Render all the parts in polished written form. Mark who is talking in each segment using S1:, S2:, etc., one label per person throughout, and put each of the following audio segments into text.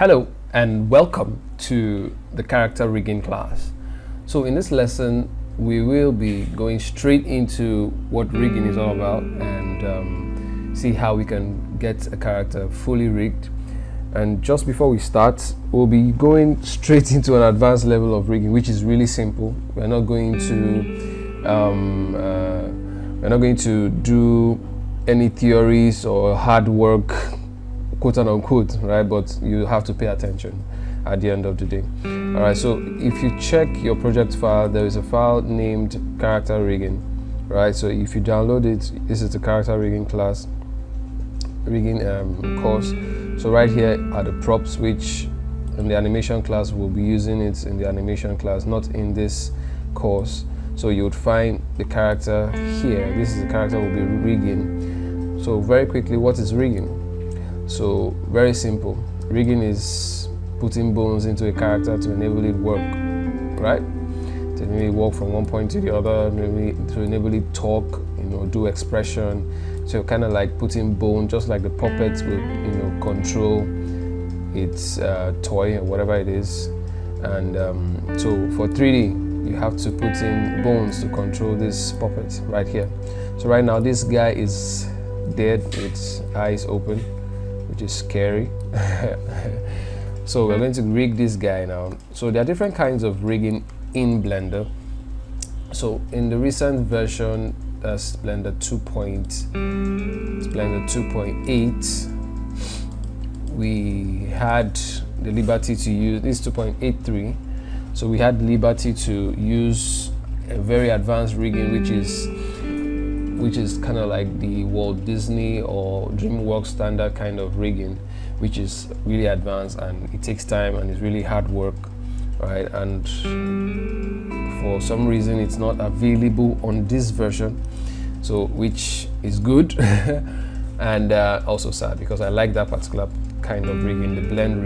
S1: Hello and welcome to the character rigging class. So in this lesson we will be going straight into what rigging is all about and see how we can get a character fully rigged. And just before we start, we'll be going straight into an advanced level of rigging, which is really simple. We're not going to do any theories or hard work, quote unquote, right? But you have to pay attention at the end of the day. All right, so if you check your project file, there is a file named character rigging, right? So if you download it, this is the character rigging class, course. So right here are the props, which in the animation class we'll be using it in the animation class, not in this course. So you would find the character here. This is the character we'll be rigging. So very quickly, what is rigging? So very simple. Rigging is putting bones into a character to enable it work, right? To enable it work from one point to the other, to enable it talk, do expression. So kind of like putting bone, just like the puppet will, control its toy or whatever it is. And so for 3D, you have to put in bones to control this puppet right here. So right now, this guy is dead, its eyes open, which is scary. So we're going to rig this guy now. So there are different kinds of rigging in Blender. So in the recent version, that's Blender 2.8, we had the liberty to use this 2.83. So we had liberty to use a very advanced rigging, which is kind of like the Walt Disney or DreamWorks standard kind of rigging, which is really advanced and it takes time and it's really hard work, right? And for some reason it's not available on this version, so which is good and also sad, because I like that particular kind of rigging, the blend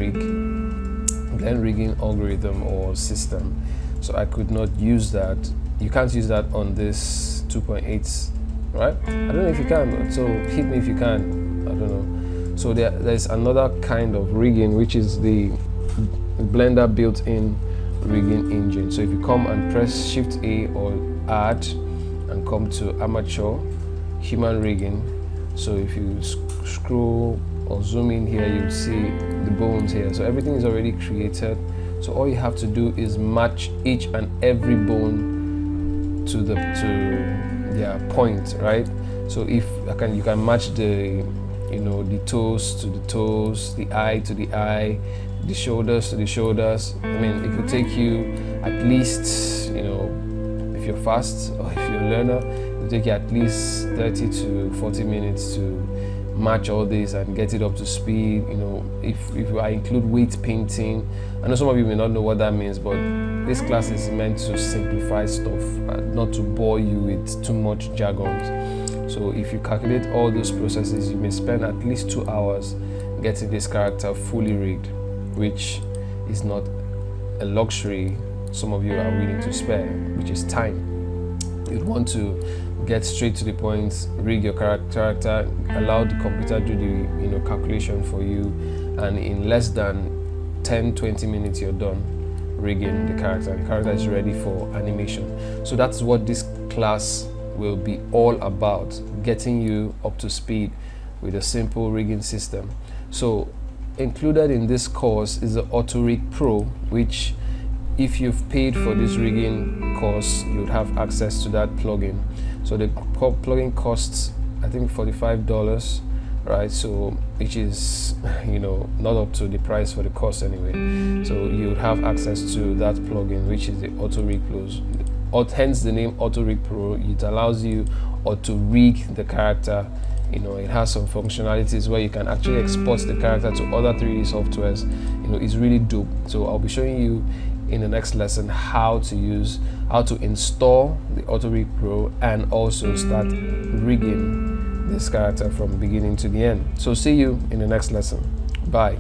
S1: rigging algorithm or system. So I could not use that. You can't use that on this 2.8, right? I don't know if you can, so hit me if you can. I don't know. So there's another kind of rigging, which is the Blender built-in rigging engine. So if you come and press Shift A or Add and come to Amateur Human Rigging, so if you scroll or zoom in here, you'll see the bones here. So everything is already created. So all you have to do is match each and every bone to their point, right? So if you can match the the toes to the toes, the eye to the eye, the shoulders to the shoulders. I mean, it could take you at least, if you're fast or if you're a learner, it will take you at least 30 to 40 minutes to match all this and get it up to speed. If I include weight painting, I know some of you may not know what that means, but this class is meant to simplify stuff, not to bore you with too much jargons. So if you calculate all those processes, you may spend at least 2 hours getting this character fully rigged, which is not a luxury some of you are willing to spare, which is time. You'd want to get straight to the point, rig your character, allow the computer to do the calculation for you, and in less than 10-20 minutes you're done rigging the character. The character is ready for animation. So that's what this class will be all about, getting you up to speed with a simple rigging system. So included in this course is the Autorig Pro, which if you've paid for this rigging course, you would have access to that plugin. So the plugin costs, I think, $45, right? So which is not up to the price for the course anyway. So you would have access to that plugin, which is the Autorig Pro. Hence the name Autorig Pro. It allows you to rig the character. It has some functionalities where you can actually export the character to other 3D softwares. It's really dope. So I'll be showing you in the next lesson how to install the Autorig Pro and also start rigging this character from beginning to the end. So see you in the next lesson. Bye.